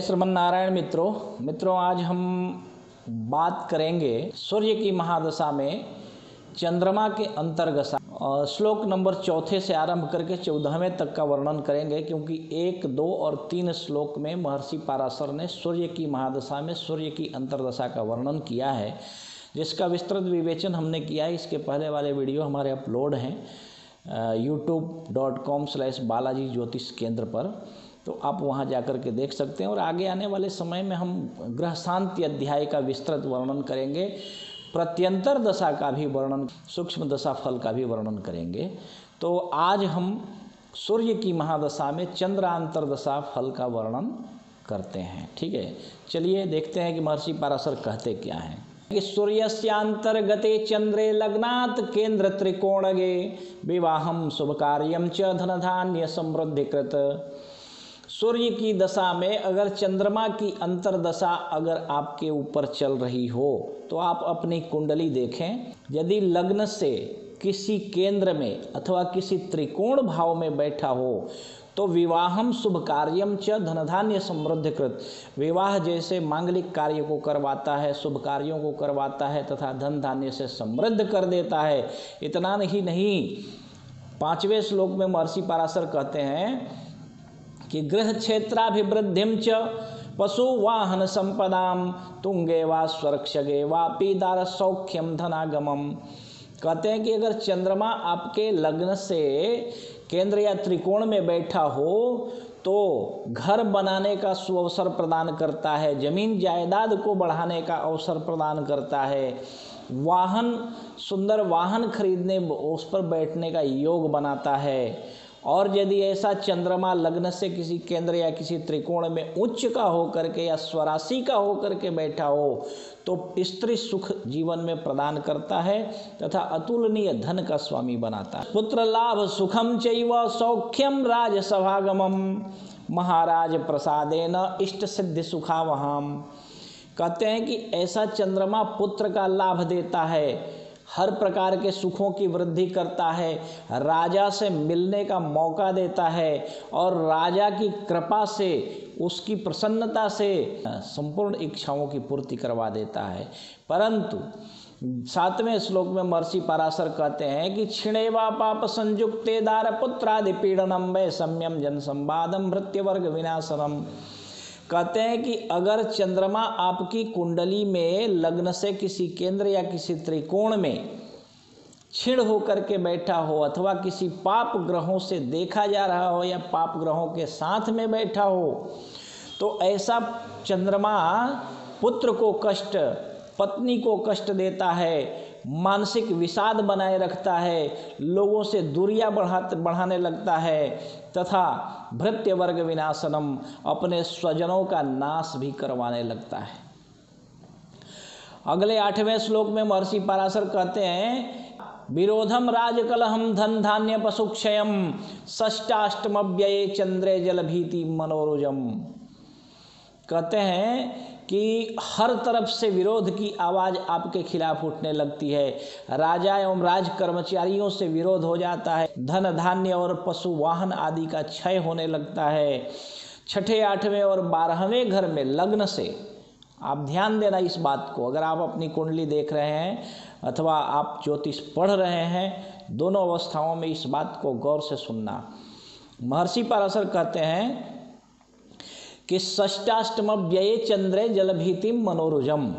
जय श्रीमन नारायण। मित्रों आज हम बात करेंगे सूर्य की महादशा में चंद्रमा के अंतर्दशा और श्लोक नंबर 4 से आरंभ करके 14वें तक का वर्णन करेंगे, क्योंकि 1, 2 और 3 श्लोक में महर्षि पराशर ने सूर्य की महादशा में सूर्य की अंतर्दशा का वर्णन किया है, जिसका विस्तृत विवेचन हमने किया है। इसके पहले वाले वीडियो हमारे अपलोड हैं youtube.com/बालाजी ज्योतिष केंद्र पर, तो आप वहां जाकर के देख सकते हैं। और आगे आने वाले समय में हम ग्रह शांति अध्याय का विस्तृत वर्णन करेंगे, प्रत्यंतर दशा का भी वर्णन, सूक्ष्म दशा फल का भी वर्णन करेंगे। तो आज हम सूर्य की महादशा में चंद्रांतर दशा फल का वर्णन करते हैं। ठीक है, चलिए देखते हैं कि महर्षि पराशर कहते क्या हैं। कि सूर्यस्यांतर्गते चंद्रे लग्नात् केंद्र त्रिकोणगे विवाहम शुभ कार्यम च धन धान्य समृद्धिकृत। सूर्य की दशा में अगर चंद्रमा की अंतर्दशा अगर आपके ऊपर चल रही हो तो आप अपनी कुंडली देखें। यदि लग्न से किसी केंद्र में अथवा किसी त्रिकोण भाव में बैठा हो तो विवाहम शुभ कार्यम च धनधान्य समृद्धिकृत। विवाह जैसे मांगलिक कार्य को करवाता है, शुभ कार्यों को करवाता है तथा धन धान्य से समृद्ध कर देता है। इतना ही नहीं, 5वें श्लोक में महर्षि पराशर कहते हैं कि गृह क्षेत्राभिवृद्धिम च पशु वाहन संपदाम तुंगे वा स्वरक्षगे वा पीदार सौख्यम धनागमम। कहते हैं कि अगर चंद्रमा आपके लग्न से केंद्र या त्रिकोण में बैठा हो तो घर बनाने का सुअवसर प्रदान करता है, जमीन जायदाद को बढ़ाने का अवसर प्रदान करता है, वाहन, सुंदर वाहन खरीदने, उस पर बैठने का योग बनाता है। और यदि ऐसा चंद्रमा लग्न से किसी केंद्र या किसी त्रिकोण में उच्च का होकर के या स्वराशि का होकर के बैठा हो तो स्त्री सुख जीवन में प्रदान करता है तथा अतुलनीय धन का स्वामी बनाता है। पुत्र लाभ सुखम चैव सौख्यम राजसभागमम महाराज प्रसादेन इष्ट सिद्धि सुखावहाम। कहते हैं कि ऐसा चंद्रमा पुत्र का लाभ देता है, हर प्रकार के सुखों की वृद्धि करता है, राजा से मिलने का मौका देता है और राजा की कृपा से, उसकी प्रसन्नता से संपूर्ण इच्छाओं की पूर्ति करवा देता है। परंतु 7वें श्लोक में महर्षि पराशर कहते हैं कि क्षिणेवा पाप संयुक्ते दार पुत्रादि पीड़नम वै सम्यम जन संवादम मृत्युवर्ग विनाशनम। कहते हैं कि अगर चंद्रमा आपकी कुंडली में लग्न से किसी केंद्र या किसी त्रिकोण में क्षीण होकर के बैठा हो अथवा किसी पाप ग्रहों से देखा जा रहा हो या पाप ग्रहों के साथ में बैठा हो तो ऐसा चंद्रमा पुत्र को कष्ट, पत्नी को कष्ट देता है, मानसिक विषाद बनाए रखता है, लोगों से दूरियां बढ़ाने लगता है तथा भृत्य वर्ग विनाशनम, अपने स्वजनों का नाश भी करवाने लगता है। अगले 8वें श्लोक में महर्षि पराशर कहते हैं विरोधम राजकलहम धन धान्य पशुक्षयम षष्टाष्टमव्यये चंद्रे जलभीति मनोरुजम। कहते हैं कि हर तरफ से विरोध की आवाज़ आपके खिलाफ उठने लगती है, राजा एवं राज कर्मचारियों से विरोध हो जाता है, धन धान्य और पशु वाहन आदि का क्षय होने लगता है। 6ठे, 8वें और 12वें घर में लग्न से, आप ध्यान देना इस बात को, अगर आप अपनी कुंडली देख रहे हैं अथवा आप ज्योतिष पढ़ रहे हैं, दोनों अवस्थाओं में इस बात को गौर से सुनना। महर्षि पराशर कहते हैं कि षष्टाष्टमव्यये चंद्रे जलभीतिम मनोरुजम।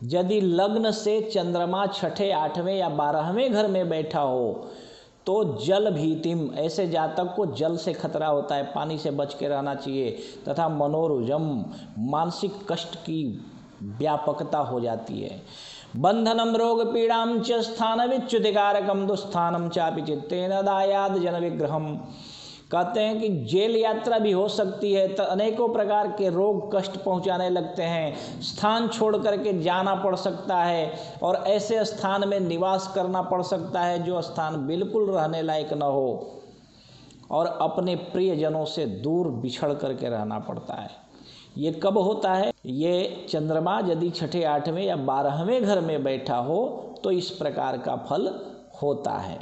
यदि लग्न से चंद्रमा 6ठे, 8वें या 12वें घर में बैठा हो तो जल भीतिम, ऐसे जातक को जल से खतरा होता है, पानी से बच के रहना चाहिए तथा मनोरुजम, मानसिक कष्ट की व्यापकता हो जाती है। बंधनम रोग पीड़ाम च स्थान विच्युतिकारकम दुस्थानम चापि चित्तेन दायाद जन विग्रहम। कहते हैं कि जेल यात्रा भी हो सकती है, तो अनेकों प्रकार के रोग कष्ट पहुंचाने लगते हैं, स्थान छोड़ करके जाना पड़ सकता है और ऐसे स्थान में निवास करना पड़ सकता है जो स्थान बिल्कुल रहने लायक न हो और अपने प्रियजनों से दूर बिछड़ करके रहना पड़ता है। ये कब होता है? ये चंद्रमा यदि 6ठे, 8वें या 12वें घर में बैठा हो तो इस प्रकार का फल होता है।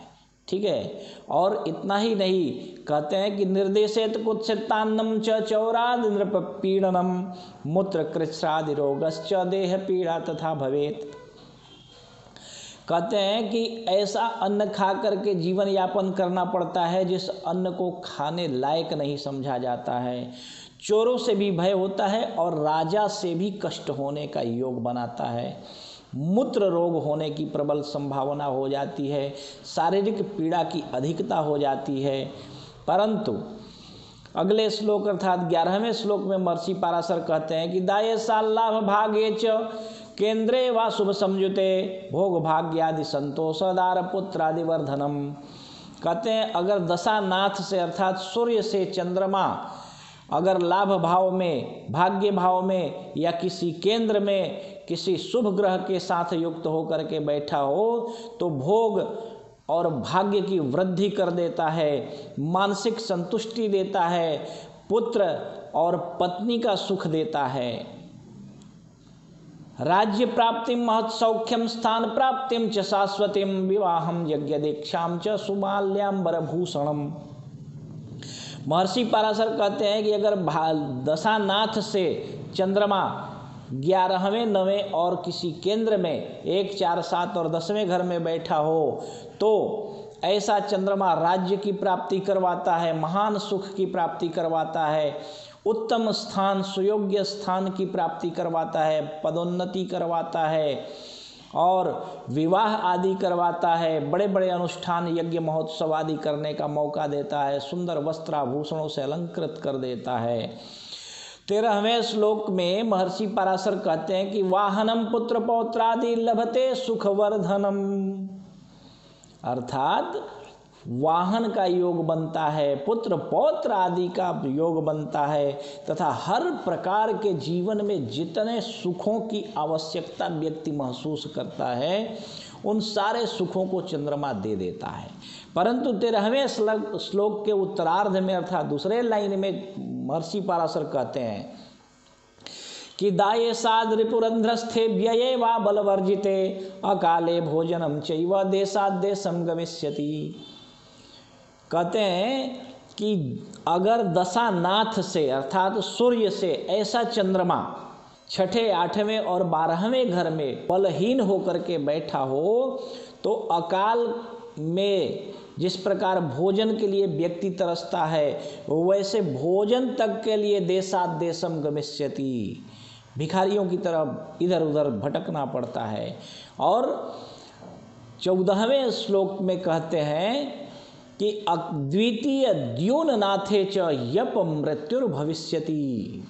ठीक है। और इतना ही नहीं, कहते हैं कि निर्देशित कुत्सितान्नम च चौराद नृप पीड़नम मूत्र कृच्छ्रादि रोगश्च देह पीड़ा तथा भवेत। कहते हैं कि ऐसा अन्न खा करके जीवन यापन करना पड़ता है जिस अन्न को खाने लायक नहीं समझा जाता है, चोरों से भी भय होता है और राजा से भी कष्ट होने का योग बनाता है, मूत्र रोग होने की प्रबल संभावना हो जाती है, शारीरिक पीड़ा की अधिकता हो जाती है। परंतु अगले श्लोक अर्थात 11वें श्लोक में महर्षि पराशर कहते हैं कि दाये साल लाभ भाग्ये च केंद्रे वा शुभ संयुते भोग भाग्यादि संतोषदार पुत्रादि वर्धनम। कहते हैं अगर दशानाथ से अर्थात सूर्य से चंद्रमा अगर लाभ भाव में, भाग्य भाव में या किसी केंद्र में किसी शुभ ग्रह के साथ युक्त होकर के बैठा हो तो भोग और भाग्य की वृद्धि कर देता है, मानसिक संतुष्टि देता है, पुत्र और पत्नी का सुख देता है, राज्य प्राप्तिम महत् सौख्यम स्थान प्राप्तिम च शाश्वतीम विवाहम यज्ञ दीक्षाम च सुमाल्याम्बर भूषणम। महर्षि पराशर कहते हैं कि अगर दशानाथ से चंद्रमा 11वें 9वें और किसी केंद्र में 1 4 7 और 10वें घर में बैठा हो तो ऐसा चंद्रमा राज्य की प्राप्ति करवाता है, महान सुख की प्राप्ति करवाता है, उत्तम स्थान सुयोग्य स्थान की प्राप्ति करवाता है, पदोन्नति करवाता है और विवाह आदि करवाता है, बड़े बड़े अनुष्ठान यज्ञ महोत्सव आदि करने का मौका देता है, सुंदर वस्त्राभूषणों से अलंकृत कर देता है। 13वें श्लोक में महर्षि पराशर कहते हैं कि वाहनम पुत्र पौत्रादि लभते सुखवर्धनम, अर्थात वाहन का योग बनता है, पुत्र पौत्र आदि का योग बनता है तथा हर प्रकार के जीवन में जितने सुखों की आवश्यकता व्यक्ति महसूस करता है उन सारे सुखों को चंद्रमा दे देता है। परंतु 13वें श्लोक के उत्तरार्ध में अर्थात दूसरे लाइन में महर्षि पराशर कहते हैं कि दाये साद रिपुरंध्रस्थे व्यये वा बलवर्जिते अकाले भोजनम चैव देशाद देशम गमिष्यति। कहते हैं कि अगर दशानाथ से अर्थात सूर्य से ऐसा चंद्रमा 6ठे 8वें और 12वें घर में बलहीन होकर के बैठा हो तो अकाल में जिस प्रकार भोजन के लिए व्यक्ति तरसता है वैसे भोजन तक के लिए देशाद देशम गमिष्यति, भिखारियों की तरफ इधर उधर भटकना पड़ता है। और 14वें श्लोक में कहते हैं कि द्वितीय द्योननाथे च यप मृत्युर्भविष्यति,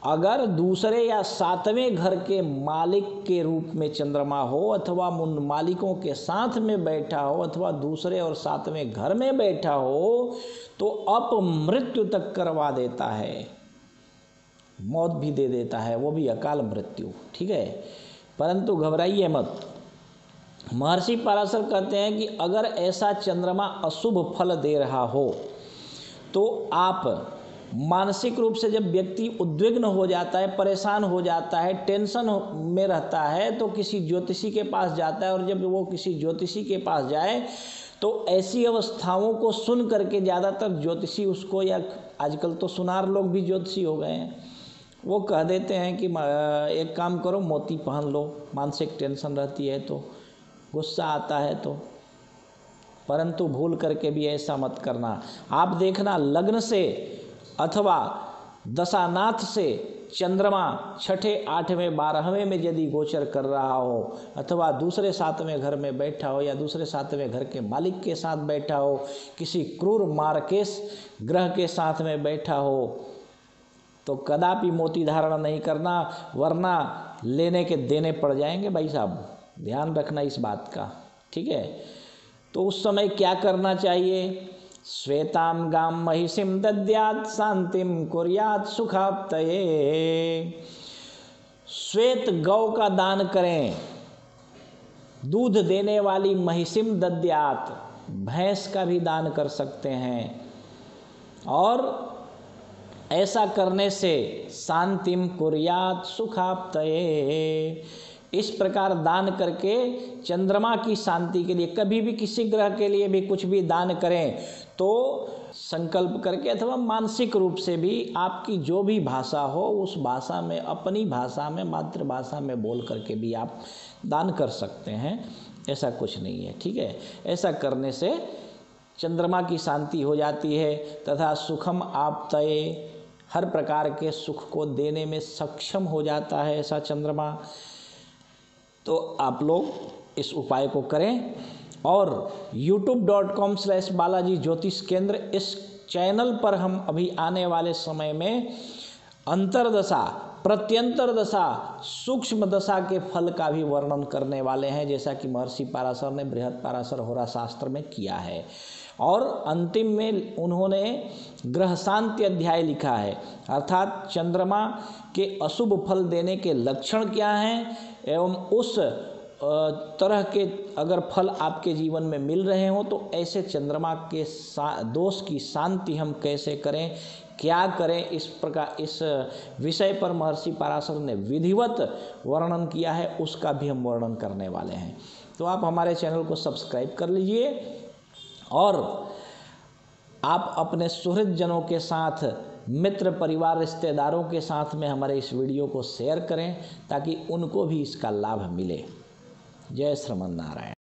अगर दूसरे या 7वें घर के मालिक के रूप में चंद्रमा हो अथवा उन मालिकों के साथ में बैठा हो अथवा दूसरे और 7वें घर में बैठा हो तो अपमृत्यु तक करवा देता है, मौत भी दे देता है, वो भी अकाल मृत्यु। ठीक है, परंतु घबराइए मत। महर्षि पराशर कहते हैं कि अगर ऐसा चंद्रमा अशुभ फल दे रहा हो तो आप मानसिक रूप से जब व्यक्ति उद्विग्न हो जाता है, परेशान हो जाता है, टेंशन में रहता है तो किसी ज्योतिषी के पास जाता है और जब वो किसी ज्योतिषी के पास जाए तो ऐसी अवस्थाओं को सुन करके ज़्यादातर ज्योतिषी उसको, या आजकल तो सुनार लोग भी ज्योतिषी हो गए हैं, वो कह देते हैं कि एक काम करो मोती पहन लो, मानसिक टेंशन रहती है तो, गुस्सा आता है तो। परंतु भूल करके भी ऐसा मत करना। आप देखना लग्न से अथवा दशानाथ से चंद्रमा 6ठे 8वें 12वें में यदि गोचर कर रहा हो अथवा दूसरे 7वें घर में बैठा हो या दूसरे 7वें घर के मालिक के साथ बैठा हो, किसी क्रूर मार्केश ग्रह के साथ में बैठा हो तो कदापि मोती धारण नहीं करना, वरना लेने के देने पड़ जाएंगे भाई साहब, ध्यान रखना इस बात का। ठीक है, तो उस समय क्या करना चाहिए? श्वेताम गाम महिषिम दद्यात् शांतिम कुर्यात् सुखाप्तये, श्वेत गौ का दान करें, दूध देने वाली महिषिम दद्यात्, भैंस का भी दान कर सकते हैं, और ऐसा करने से शांतिम कुर्यात् सुखाप्तये, इस प्रकार दान करके चंद्रमा की शांति के लिए, कभी भी किसी ग्रह के लिए भी कुछ भी दान करें तो संकल्प करके अथवा मानसिक रूप से भी आपकी जो भी भाषा हो उस भाषा में, अपनी भाषा में, मातृभाषा में बोल करके भी आप दान कर सकते हैं, ऐसा कुछ नहीं है। ठीक है, ऐसा करने से चंद्रमा की शांति हो जाती है तथा सुखम आपतये, हर प्रकार के सुख को देने में सक्षम हो जाता है ऐसा चंद्रमा। तो आप लोग इस उपाय को करें और youtube.com/बालाजी ज्योतिष केंद्र इस चैनल पर हम अभी आने वाले समय में अंतरदशा, प्रत्यंतर दशा, सूक्ष्म दशा के फल का भी वर्णन करने वाले हैं, जैसा कि महर्षि पराशर ने बृहद पराशर होरा शास्त्र में किया है। और अंतिम में उन्होंने ग्रह शांति अध्याय लिखा है, अर्थात चंद्रमा के अशुभ फल देने के लक्षण क्या हैं एवं उस तरह के अगर फल आपके जीवन में मिल रहे हों तो ऐसे चंद्रमा के दोष की शांति हम कैसे करें, क्या करें, इस प्रकार इस विषय पर महर्षि पराशर ने विधिवत वर्णन किया है, उसका भी हम वर्णन करने वाले हैं। तो आप हमारे चैनल को सब्सक्राइब कर लीजिए और आप अपने सुहृदजनों के साथ, मित्र परिवार रिश्तेदारों के साथ में हमारे इस वीडियो को शेयर करें ताकि उनको भी इसका लाभ मिले। जय श्रीमन नारायण।